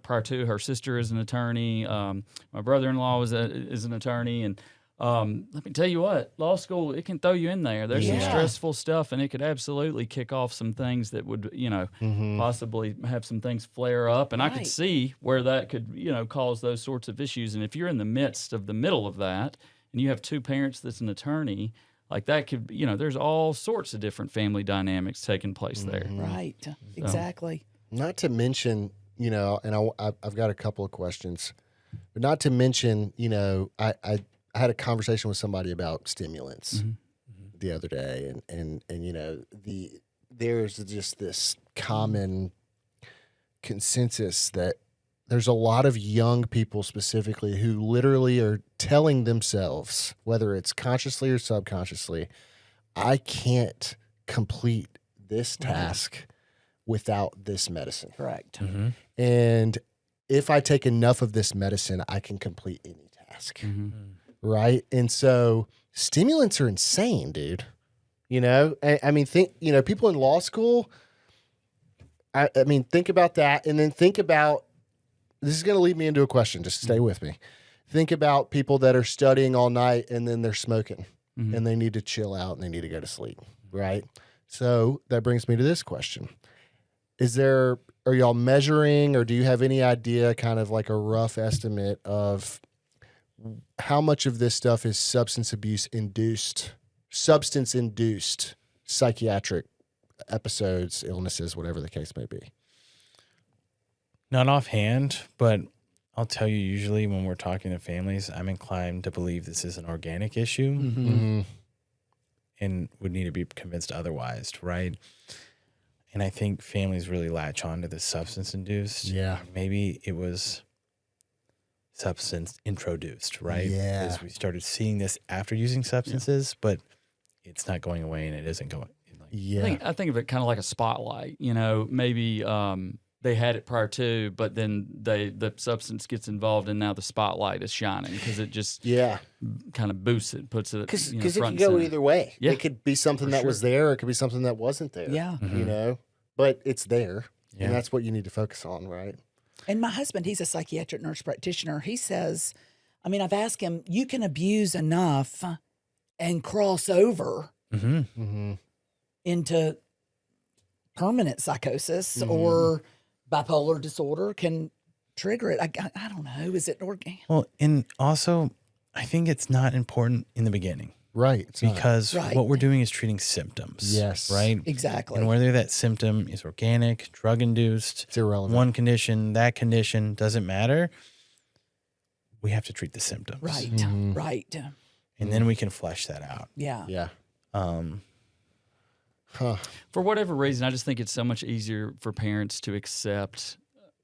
prior to. Her sister is an attorney. My brother-in-law is an attorney. And let me tell you what, law school, it can throw you in there. There's some stressful stuff, and it could absolutely kick off some things that would, possibly have some things flare up. And I could see where that could, cause those sorts of issues. And if you're in the midst of the middle of that, and you have two parents that's an attorney, like that could, there's all sorts of different family dynamics taking place there. Right. Exactly. Not to mention, and I've got a couple of questions, but not to mention, I had a conversation with somebody about stimulants the other day, and there's just this common consensus that there's a lot of young people specifically who literally are telling themselves, whether it's consciously or subconsciously, I can't complete this task without this medicine. Correct. And if I take enough of this medicine, I can complete any task. Right. And so stimulants are insane, dude. I mean, think, people in law school, I mean, think about that, and then think about, this is going to lead me into a question. Just stay with me. Think about people that are studying all night and then they're smoking and they need to chill out and they need to go to sleep, right? So that brings me to this question. Are y'all measuring, or do you have any idea, kind of like a rough estimate of how much of this stuff is substance induced psychiatric episodes, illnesses, whatever the case may be? Not offhand, but I'll tell you, usually when we're talking to families, I'm inclined to believe this is an organic issue and would need to be convinced otherwise, right? And I think families really latch on to the substance induced. Yeah. Maybe it was substance introduced, right? Yeah. Because we started seeing this after using substances, but it's not going away and it isn't going. Yeah. I think of it kind of like a spotlight. Maybe they had it prior to, but then the substance gets involved, and now the spotlight is shining because it just kind of boosts it, puts it Because front it and could go center. either way. Yeah. It could be something that was there, or it could be something that wasn't there. Yeah. You know, but it's there, Yeah. and that's what you need to focus on, right? And my husband, he's a psychiatric nurse practitioner. He says, I've asked him, you can abuse enough and cross over into permanent psychosis or bipolar disorder can trigger it. I don't know. Is it organic? Well, and also, I think it's not important in the beginning. Right. It's not. Because Right. what we're doing is treating symptoms. Yes. Right? Exactly. And whether that symptom is organic, drug induced, It's irrelevant. one condition, that condition, doesn't matter. We have to treat the symptoms. Right. Right. And then we can flesh that out. Yeah. Yeah. For whatever reason, I just think it's so much easier for parents to accept.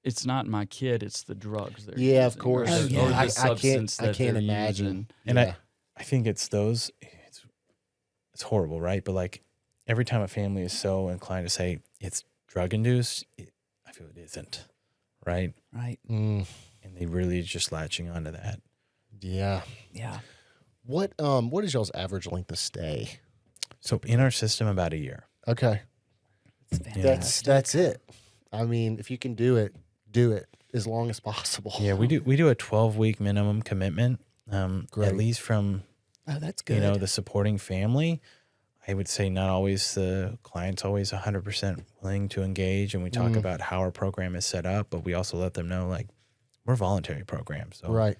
It's not my kid; it's the drugs. They're Yeah, of using, course. or Oh, the, yeah. or the I substance can't that they're imagine. using. And Yeah. I think it's those, it's horrible, right? But like every time a family is so inclined to say it's drug induced, I feel it isn't, right? Right. And they really just latching onto that. Yeah. Yeah. What is y'all's average length of stay? So in our system, about a year. Okay. It's fantastic. That's it. I mean, if you can do it as long as possible. Yeah, we do a 12-week minimum commitment. Great. At least from Oh, that's good. the supporting family. I would say not always the client's always 100% willing to engage, and we talk about how our program is set up, but we also let them know like we're a voluntary program. So Right.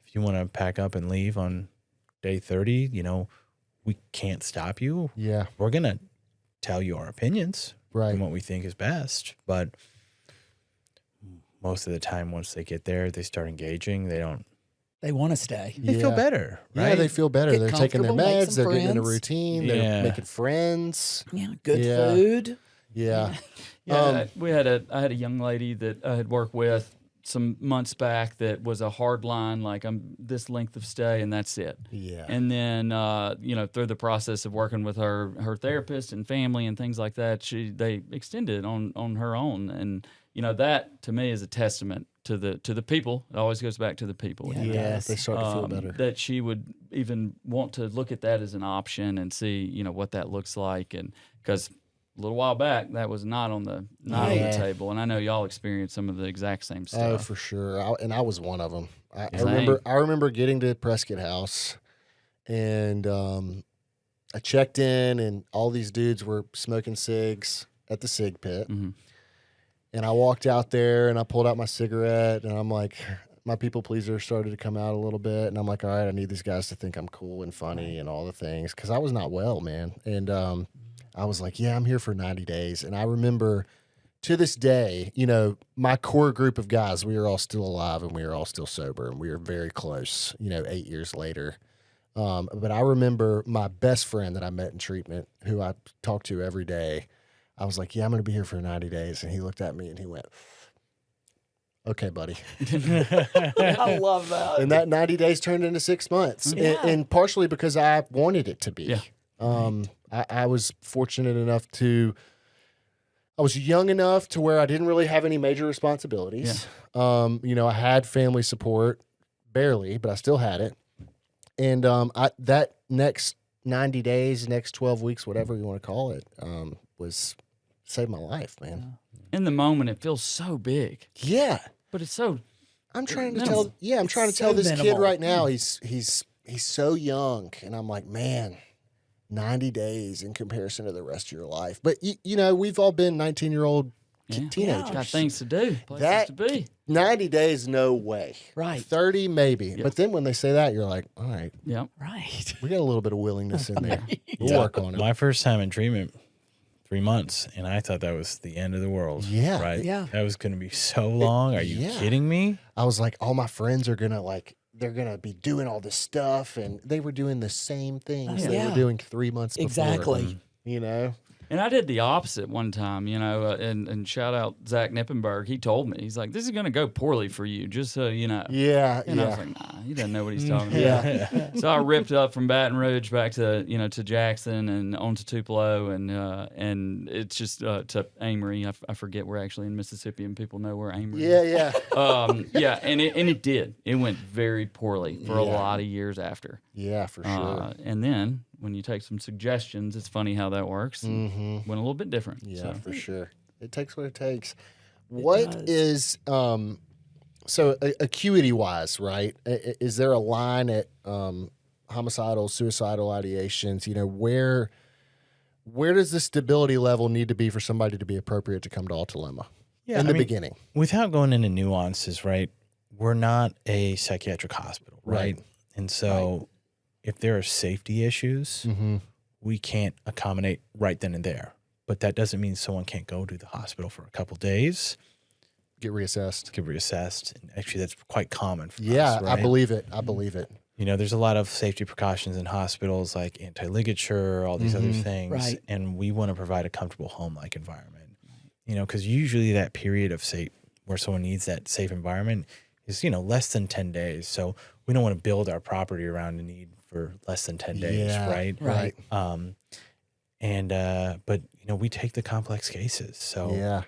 if you want to pack up and leave on day 30, we can't stop you. Yeah. We're gonna tell you our opinions Right. and what we think is best, but most of the time, once they get there, they start engaging. They want to stay. They feel better, right? Yeah, they feel better. Get They're taking their comfortable, make meds. some They're getting in a friends. routine. Yeah. They're making friends. Yeah. Good Yeah. food. Yeah. Yeah, I had a young lady that I had worked with some months back that was a hard line, like I'm this length of stay and that's it. Yeah. And then through the process of working with her therapist and family and things like that, they extended on her own, and that to me is a testament to the people. It always goes back to the people. Yeah. Yeah. They start to feel better. That she would even want to look at that as an option and see what that looks like, and because a little while back that was not on the table, and I know y'all experienced some of the exact same stuff. Oh, for sure. I was one of them. I Same. remember getting to Prescott House, and I checked in, and all these dudes were smoking cigs at the cig pit. Mhm. And I walked out there, and I pulled out my cigarette, and I'm like, my people pleaser started to come out a little bit, and I'm like, all right, I need these guys to think I'm cool and funny and all the things, because I was not well, man. And I was like, yeah, I'm here for 90 days. And I remember to this day, my core group of guys, we are all still alive and we are all still sober, and we are very close, 8 years later. But I remember my best friend that I met in treatment, who I talk to every day. I was like, yeah, I'm going to be here for 90 days. And he looked at me and he went, okay, buddy. I love that. And that 90 days turned into 6 months. Yeah. And partially because I wanted it to be. Yeah. I was fortunate enough I was young enough to where I didn't really have any major responsibilities. I had family support, barely, but I still had it. And that next 90 days, next 12 weeks, whatever you want to call it, was saved my life, man. in the moment it feels so big, Yeah. but it's so. I'm trying to Minimal. tell. Yeah, I'm trying to so tell this kid minimal. right now. He's so young, and I'm like, man, 90 days in comparison to the rest of your life. But you know, we've all been 19-year-old Yeah. teenagers. Got things to do, places That- to be. 90 days, no way. Right. 30 maybe. But then when they say that, you're like, all right, Yep. Right. we got a little bit of willingness in there. We'll work on it. My first time in treatment, 3 months, and I thought that was the end of the world. Yeah. Right? Yeah. That was going to be so long. Are you yeah. kidding me? I was like, all my friends are gonna they're gonna be doing all this stuff, and they were doing the same things they Yeah. were doing 3 months before. Exactly. You know. And I did the opposite one time, you know, and shout out Zach Nippenberg. He told me, he's like, this is going to go poorly for you, just so you know. Yeah. And I was Yeah. like, nah, he doesn't know what he's talking about. Yeah. So I ripped up from Baton Rouge back to, you know, to Jackson and on to Tupelo and it's just to Amory. I forget we're actually in Mississippi and people know where Amory is. Yeah. Yeah, and it did. It went very poorly for a lot of years after. Yeah, for sure. And then when you take some suggestions, it's funny how that works. Went a little bit different. Yeah, so. for sure. It takes what it takes. What is so acuity wise, right? Is there a line at homicidal, suicidal ideations? You know, where does the stability level need to be for somebody to be appropriate to come to Alta Loma? Yeah, in the beginning. Without going into nuances, right? We're not a psychiatric hospital, right? And so if there are safety issues, we can't accommodate right then and there. But that doesn't mean someone can't go to the hospital for a couple days, Get reassessed. get reassessed. And actually, that's quite common for Yeah, us, right? I believe it. I believe it. You know, there's a lot of safety precautions in hospitals like anti-ligature, all these other things. Right. And we want to provide a comfortable home-like environment. You know, because usually that period of where someone needs that safe environment is, you know, less than 10 days. So we don't want to build our property around a need for less than 10 days, Yeah, right? right. But, you know, we take the complex cases. So, Yeah.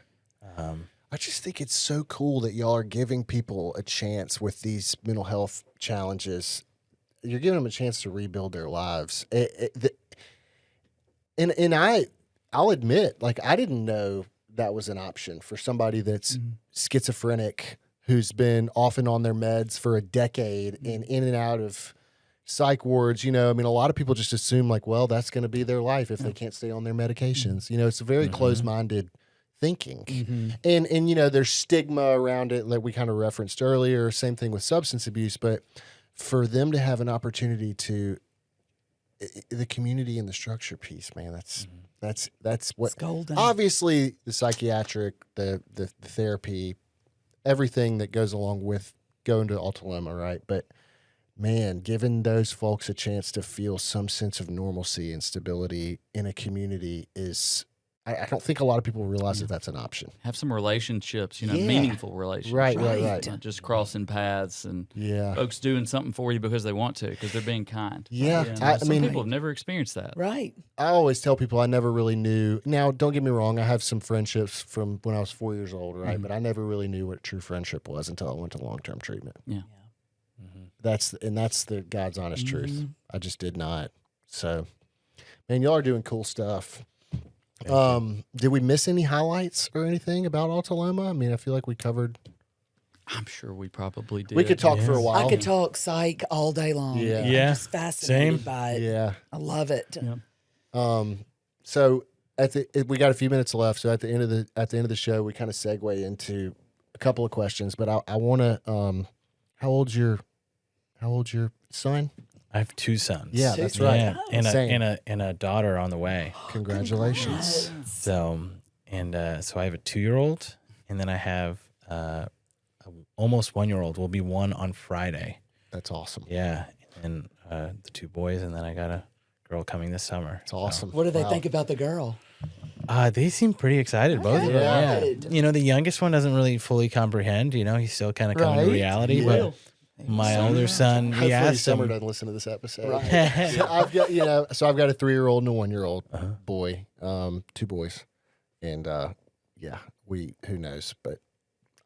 I just think it's so cool that y'all are giving people a chance with these mental health challenges. You're giving them a chance to rebuild their lives. And I'll admit, like, I didn't know that was an option for somebody that's schizophrenic, who's been off and on their meds for a decade and in and out of psych wards. You know, I mean, a lot of people just assume like, well, that's going to be their life if they can't stay on their medications. You know, it's a very closed-minded thinking. And, you know, there's stigma around it, like we kind of referenced earlier. Same thing with substance abuse. But for them to have an opportunity to, the community and the structure piece, man, that's what, It's golden. obviously the psychiatric, the therapy, everything that goes along with going to Alta Loma, right? But man, giving those folks a chance to feel some sense of normalcy and stability in a community is, I don't think a lot of people realize that that's an option. Have some relationships, you know, Yeah. meaningful relationships. Right. Not just crossing paths and Yeah. folks doing something for you because they want to, because they're being kind. Yeah, You know, I some mean- people have never experienced that. Right. I always tell people I never really knew. Now, don't get me wrong. I have some friendships from when I was 4 years old, right? But I never really knew what true friendship was until I went to long-term treatment. Yeah. That's the God's honest truth. I just did not. So, man, y'all are doing cool stuff. Did we miss any highlights or anything about Alta Loma? I mean, I feel like we covered. I'm sure we probably did. We could talk for a while. I could talk psych all day long. Yeah. I'm Yeah. just fascinated Same. by it. Yeah. I love it. So we got a few minutes left. So at the end of the show, we kind of segue into a couple of questions. But I want to. How old's your son? I have 2 sons. Yeah, that's right. Yeah, and Same. a daughter on the way. Congratulations. So so I have a 2-year-old, and then I have a almost 1-year-old. Will be 1 on Friday. That's awesome. Yeah, and the 2 boys, and then I got a girl coming this summer. It's awesome. What do they Wow. think about the girl? They seem pretty excited, both of them. Yeah. Good. You know, the youngest one doesn't really fully comprehend. You know, he's still kind of coming Right. to reality. Yeah. But my older son, we Hopefully asked Summer him. doesn't listen to this episode. So I've got I've got a 3-year-old and a 1-year-old boy, 2 boys, and who knows, but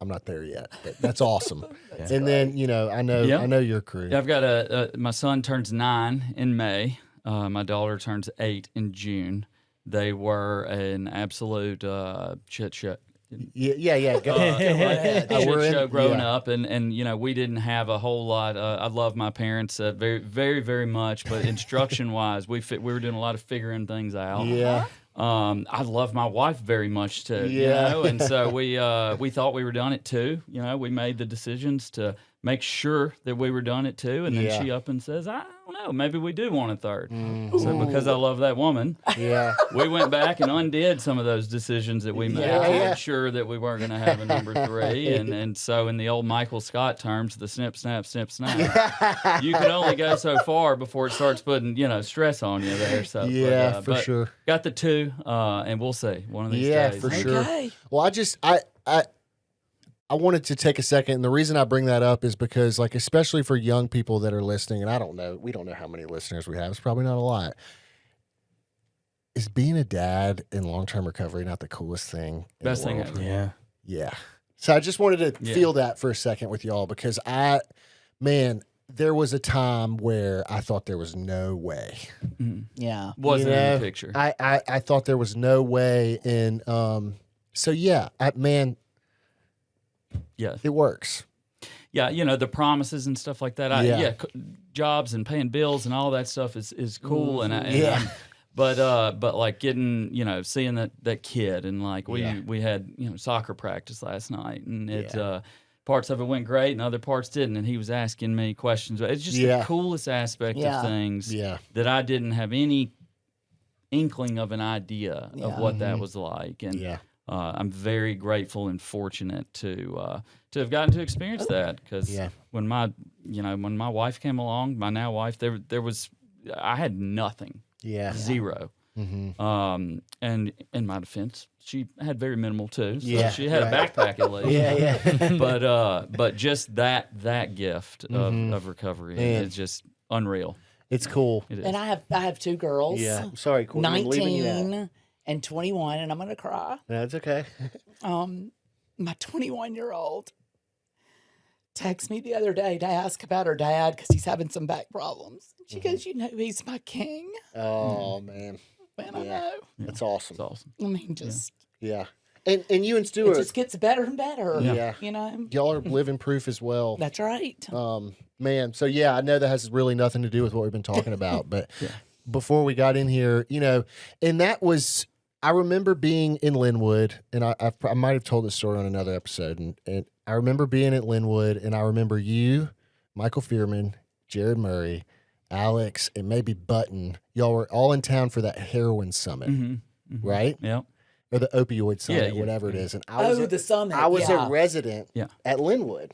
I'm not there yet. But that's awesome. And then I know your crew. Yeah, I've got my son turns 9 in May. My daughter turns 8 in June. They were an absolute shit show. Yeah. Go. Shit We're in- show growing yeah. up, and we didn't have a whole lot. I love my parents very, very, very much, but instruction wise, we were doing a lot of figuring things out. Yeah. I love my wife very much too. Yeah. And so we thought we were done it too. We made the decisions to make sure that we were done it too, and then Yeah. she up and says, "I don't know, maybe we do want a third." So because I love that woman, Yeah. we went back and undid some of those decisions that we made to Yeah. make sure that we weren't going to have a number 3. And so in the old Michael Scott terms, the snip, snap, snip, snap, you can only go so far before it starts putting, stress on you there. So, Yeah, for but sure. Got the 2, and we'll see one of these Yeah, days. for sure. Okay. Well, I wanted to take a second, and the reason I bring that up is because, like, especially for young people that are listening, and we don't know how many listeners we have. It's probably not a lot. Is being a dad in long-term recovery not the coolest thing in Best the thing world? ever. Yeah. Yeah. So I just wanted to feel that for a second with y'all because there was a time where I thought there was no way. Yeah. Wasn't You in know, the picture. I thought there was no way, and so yeah, Yes. it works. Yeah, the promises and stuff like that. Jobs and paying bills and all that stuff is cool. But like getting, seeing that kid, and like we had, soccer practice last night, and parts of it went great and other parts didn't, and he was asking me questions. It's just the coolest aspect of things that I didn't have any inkling of an idea of what that was like. And I'm very grateful and fortunate to have gotten to experience that, because when my wife came along, my now wife, I had nothing. Zero. And in my defense, she had very minimal too. So she had a backpack at least. But just that gift of recovery is just unreal. It's cool. It is. And I have 2 girls. Yeah. Sorry, Courtney, I'm leaving you out. 19 and 21, and I'm going to cry. That's okay. My 21-year-old texted me the other day to ask about her dad because he's having some back problems. She goes, he's my king. Oh, man. Man, I know. That's awesome. It's awesome. I mean, just Yeah. And you and it Stuart, just gets better and better. Yeah. Y'all are living proof as well. That's right. Man, so I know that has really nothing to do with what we've been talking about, but before we got in here, and that was, I remember being in Linwood, and I might have told this story on another episode, and I remember being at Linwood, and I remember you, Michael Fearman, Jared Murray, Alex, and maybe Button, y'all were all in town for that heroin summit, right? Yeah. Or the opioid summit, Yeah. whatever it is. And The summit. I was yeah. a resident Yeah. at Linwood,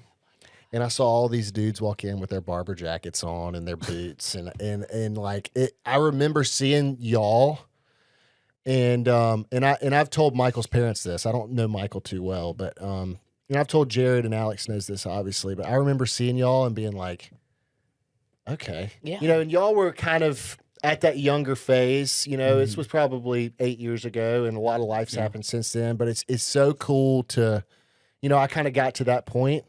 and I saw all these dudes walk in with their barber jackets on and their boots, and like it. I remember seeing y'all, and I've told Michael's parents this. I don't know Michael too well, but I've told Jared, and Alex knows this obviously. But I remember seeing y'all and being like, okay, Yeah. and y'all were kind of at that younger phase, this was probably 8 years ago, and a lot of life's happened since then, but it's so cool to, I kind of got to that point,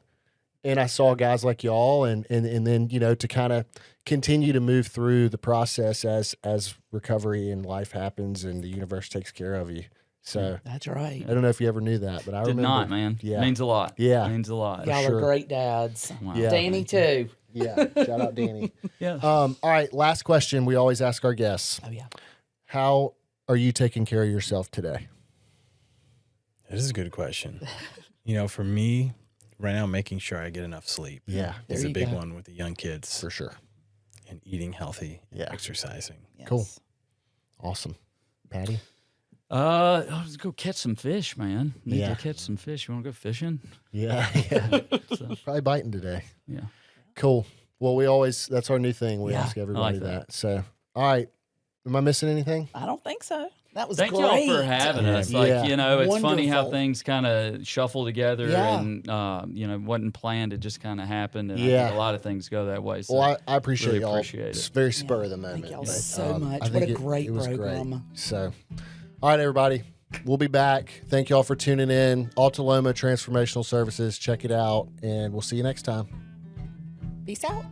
and I saw guys like y'all, and then, to kind of continue to move through the process as recovery and life happens and the universe takes care of you. So That's right. I don't know if you ever knew that, but I Did remember. not, man. Yeah. Means a lot. Yeah. Means a lot. Y'all sure. are great dads. Wow. Yeah. Danny, too. Yeah. Shout out Danny. Yeah. All right. Last question we always ask our guests. Oh, yeah. How are you taking care of yourself today? That is a good question. For me, right now, making sure I get enough sleep. Yeah. Is There a you big go. one with the young kids, For sure. and eating healthy, Yeah. exercising. Yes. Cool. Awesome. Patty? I'll just go catch some fish, man. Need Yeah. to catch some fish. You want to go fishing? Yeah. Probably biting today. Yeah. Cool. Well, that's our new thing. We Yeah. ask everybody like that. So, all right. Am I missing anything? I don't think so. That was Thank great. y'all for having us. Like, Yeah. it's funny how Wonderful. things kind of shuffle together Yeah. and, wasn't planned. It just kind of happened. And I Yeah. think a lot of things go that way. So Well, I appreciate really y'all. appreciate It's it. very spur of the moment. Thank y'all but, so much. I What think a great it was program. Great. So, all right, everybody. We'll be back. Thank y'all for tuning in. Alta Loma Transformational Services. Check it out, and we'll see you next time. Peace out.